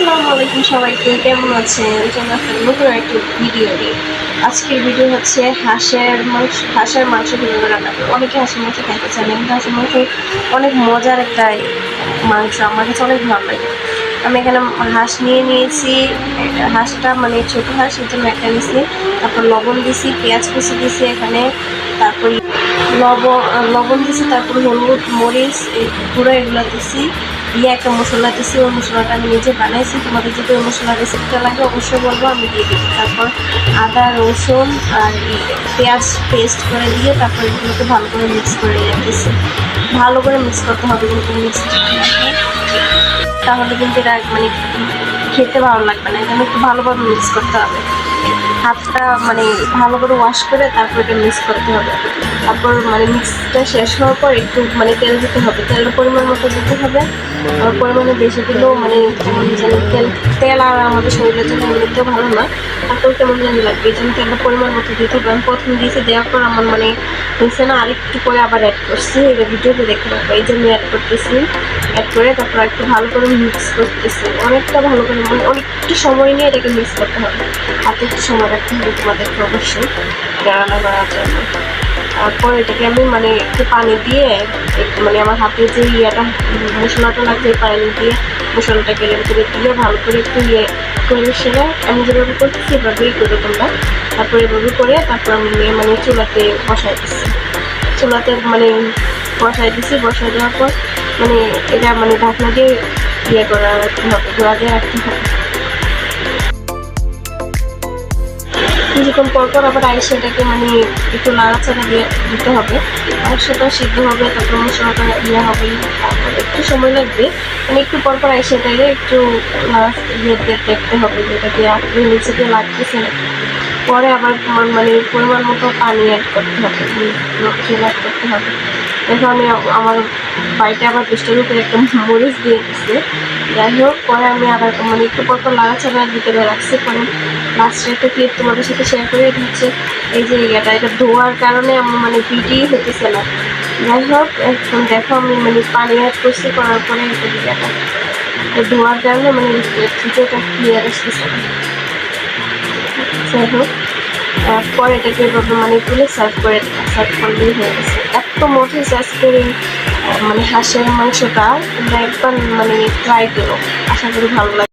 আসসালামু আলাইকুম সবাইকে, কেমন আছেন? চলে আসলাম নতুন একটি ভিডিও নিয়ে। আজকের ভিডিও হচ্ছে হাঁসের মাংস কীভাবে রান্না করবো। অনেকে হাঁসের মাংস খাইতে চান, কিন্তু হাঁসের মাংস অনেক মজার একটা মাংস, আমার কাছে অনেক ভালো লাগে। আমি এখানে হাঁস নিয়েছি। হাঁসটা মানে ছোটো হাঁস, এর জন্য একটা নিয়েছি। তারপর লবণ দিছি, পেঁয়াজ কুচি দিছি এখানে, তারপর লবণ দিছি, তারপর হলুদ মরিচ গুঁড়ো এগুলো দিছি, দিয়ে একটা মশলা দিছি। ওই মশলাটা আমি নিজে বানাইছি, তোমাদের যদি ওই মশলার রেসিপিটা লাগে অবশ্যই বলবো, আমি দিয়ে দিই। তারপর আদা রসুন আর পেঁয়াজ পেস্ট করে দিয়ে তারপর এগুলোকে ভালো করে মিক্স করে রেখেছি। ভালো করে মিক্স করতে হবে, কিন্তু মিক্স তাহলে কিন্তু এটা মানে খেতে ভালো লাগবে না। এখানে একটু ভালোভাবে মিক্স করতে হবে। হাতটা মানে ভালো করে ওয়াশ করে তারপর এটা মিক্স করতে হবে। তারপর মানে মিক্সটা শেষ হওয়ার পর একটু মানে তেল দিতে হবে, তেলের পরিমাণ মতো দিতে হবে। পরিমাণে বেশি দিলেও মানে কেমন জানি তেল আর আমাদের শরীরের জন্য এমনিতেও ভালো না, তারপর কেমন জানি লাগবে। এই জন্য তেলটা পরিমাণ মতো দিতে হবে। আমি প্রথম দিয়েছি, দেওয়ার পর আমার মানে হয়েছে না, আরেকটু করে আবার অ্যাড করছি। এটা ভিডিওতে দেখতে পাবো। এই জন্য অ্যাড করতেছি, অ্যাড করে তারপর একটু ভালো করে মিক্স করতেছি। অনেকটা ভালো করে মানে অনেকটু সময় নিয়ে এটাকে মিক্স করতে হবে। হাতে একটু সময় রাখতে হবে তোমাদেরকে অবশ্যই রান্না করার জন্য। তারপর এটাকে আমি মানে একটু পানি দিয়ে মানে আমার হাতে যে মশলাটা লাগছে পানি দিয়ে মশলাটাকে এরকম করে দিয়ে ভালো করে একটু করে সেরে আমি যেভাবে করতেছি এভাবেই করে তোমরা। তারপর এভাবে করে তারপর আমি মানে চুলাতে বসাই দিচ্ছি। চুলাতে মানে বসাই দেওয়ার পর মানে এটা মানে ঢাকনা দিয়ে করে রাখতে হবে, ধোয়া দিয়ে রাখতে হবে। কিছুক্ষণ পর পর আবার সেটাকে মানে একটু নাড়াচাড়া দিয়ে দিতে হবে, আর সেটা সিদ্ধ হবে। তারপর মশলাটা হবে, তারপর একটু সময় লাগবে। মানে একটু পর পর সেটাকে একটু দেখতে হবে যেটাকে আপনি নিচেতে লাগতেছে। পরে আবার তোমার মানে পরিমাণ মতো পানি অ্যাড করতে হবে, অ্যাড করতে হবে। দেখো আমি আমার বাড়িতে আবার পেস্টের উপরে একটা মরিচ দিয়ে দিচ্ছে। যাই হোক, পরে আমি আবার মানে একটু পর পর লাড়াচাড়া দিতে রাখছি। পরে লাস্টে একটা ক্লিপ তোমাদের সাথে শেয়ার করে দিচ্ছে। এই যে এটা ধোয়ার কারণে আমার মানে ভিডিও হতেছে না। যাই হোক, এখন দেখো আমি মানে পানি অ্যাড করছি, করার পরে এটা ধোয়ার কারণে মানে ভিডিওটা ক্লিয়ার আসতেছে না। যাই হোক, পরে এটাকে এভাবে মানে তুলে সার্ভ করলেই হয়ে গেছে। এত মজা আজকের এই মানে হাঁসের মাংসটা তোমরা একবার মানে ট্রাই করো, আশা করি ভালো লাগে।